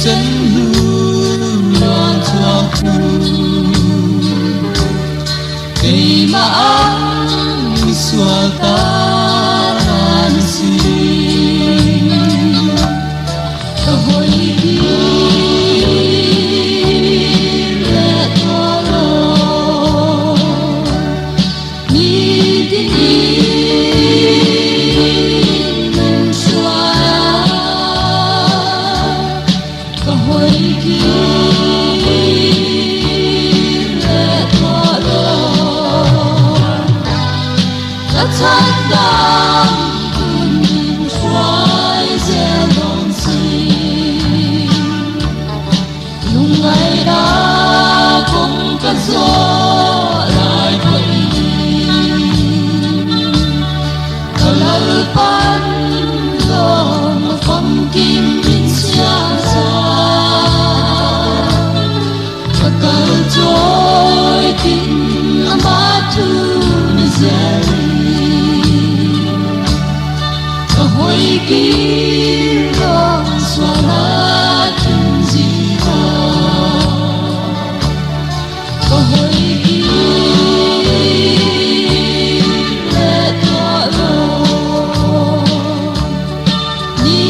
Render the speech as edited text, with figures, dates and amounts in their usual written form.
真路乱错付，给马昂索达兰西，可会记勒托罗，你的你。Thanh đam cùng xoay xe lòng xin lúc ngày đã cùng cơn gió lại quay thở lỡ pan gió mà phong kim bên xa xa và cờ trôi tin mà thu dễ Hoi kirong swala tunzita Hoi kirong letolo Ni